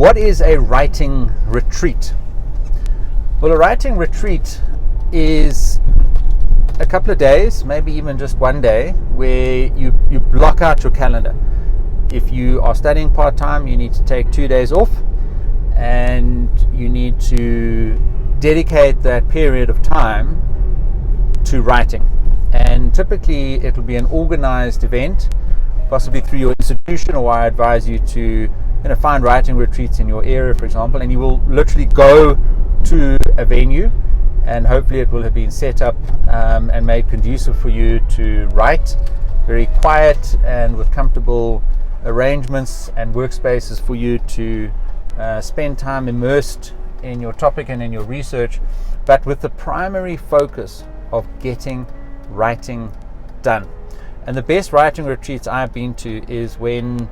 What is a writing retreat? Well, a writing retreat is a couple of days, maybe even just one day, where you block out your calendar. If you are studying part-time, you need to take 2 days off, and you need to dedicate that period of time to writing. And typically it will be an organized event, possibly through your institution, or I advise you to find writing retreats in your area, for example, and you will literally go to a venue, and hopefully it will have been set up and made conducive for you to write, very quiet and with comfortable arrangements and workspaces for you to spend time immersed in your topic and in your research, but with the primary focus of getting writing done. And the best writing retreats I've been to is when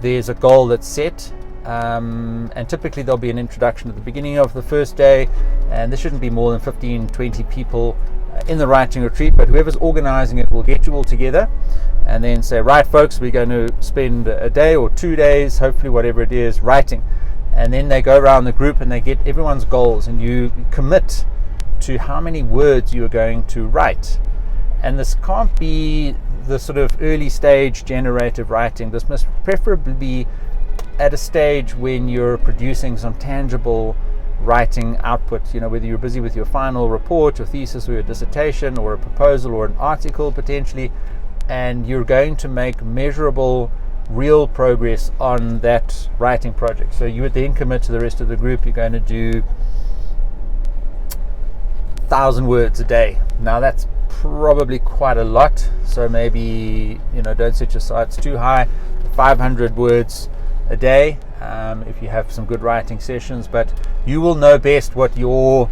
there's a goal that's set, and typically there'll be an introduction at the beginning of the first day, and there shouldn't be more than 15-20 people in the writing retreat, but whoever's organizing it will get you all together and then say, right folks, we're going to spend a day or 2 days, hopefully whatever it is, writing. And then they go around the group and they get everyone's goals, and you commit to how many words you are going to write. And this can't be the sort of early stage generative writing. This must preferably be at a stage when you're producing some tangible writing output, whether you're busy with your final report, your thesis, or your dissertation, or a proposal, or an article potentially, and you're going to make measurable, real progress on that writing project. So you would then commit to the rest of the group, you're going to do 1,000 words a day. Now that's probably quite a lot, so maybe don't set your sights too high. 500 words a day if you have some good writing sessions, but you will know best what your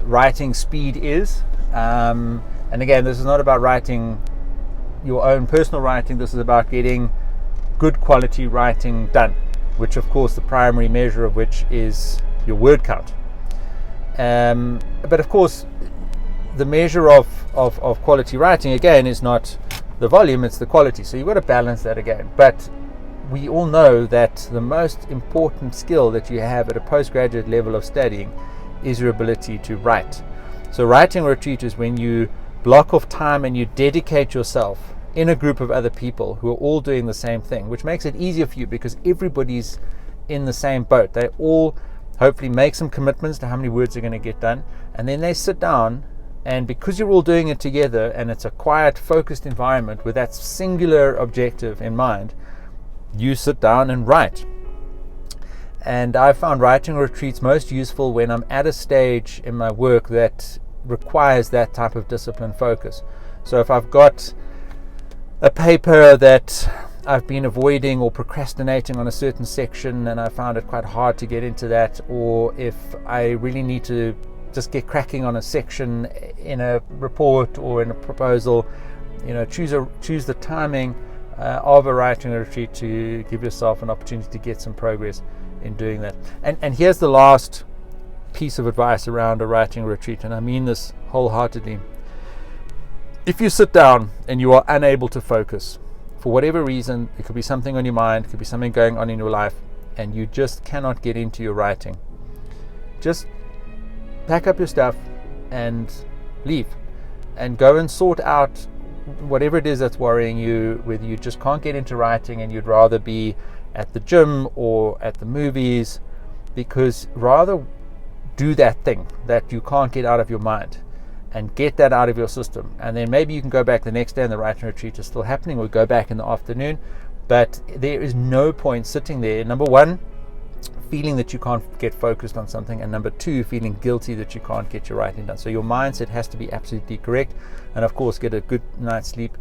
writing speed is, and again, this is not about writing your own personal writing. This is about getting good quality writing done, which of course the primary measure of which is your word count, but of course the measure of quality writing again is not the volume, it's the quality. So you've got to balance that again. But we all know that the most important skill that you have at a postgraduate level of studying is your ability to write. So writing retreat is when you block off time and you dedicate yourself in a group of other people who are all doing the same thing, which makes it easier for you because everybody's in the same boat. They all hopefully make some commitments to how many words they're going to get done, and then they sit down. And because you're all doing it together and it's a quiet, focused environment with that singular objective in mind, you sit down and write. And I found writing retreats most useful when I'm at a stage in my work that requires that type of discipline focus. So if I've got a paper that I've been avoiding or procrastinating on a certain section and I found it quite hard to get into that, or if I really need to just get cracking on a section in a report or in a proposal, choose the timing of a writing retreat to give yourself an opportunity to get some progress in doing that. And here's the last piece of advice around a writing retreat, and I mean this wholeheartedly. If you sit down and you are unable to focus for whatever reason, it could be something on your mind, it could be something going on in your life, and you just cannot get into your writing, just pack up your stuff and leave, and go and sort out whatever it is that's worrying you, whether you just can't get into writing and you'd rather be at the gym or at the movies, because rather do that thing that you can't get out of your mind and get that out of your system, and then maybe you can go back the next day and the writing retreat is still happening, or go back in the afternoon. But there is no point sitting there, number one, feeling that you can't get focused on something, and number two, feeling guilty that you can't get your writing done. So your mindset has to be absolutely correct, and of course get a good night's sleep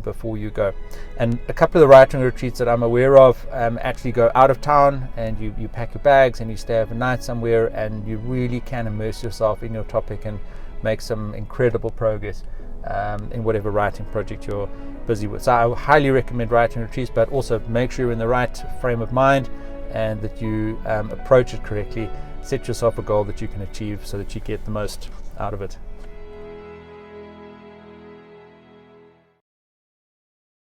before you go. And a couple of the writing retreats that I'm aware of actually go out of town, and you pack your bags and you stay overnight somewhere, and you really can immerse yourself in your topic and make some incredible progress in whatever writing project you're busy with. So I highly recommend writing retreats, but also make sure you're in the right frame of mind and that you approach it correctly. Set yourself a goal that you can achieve so that you get the most out of it.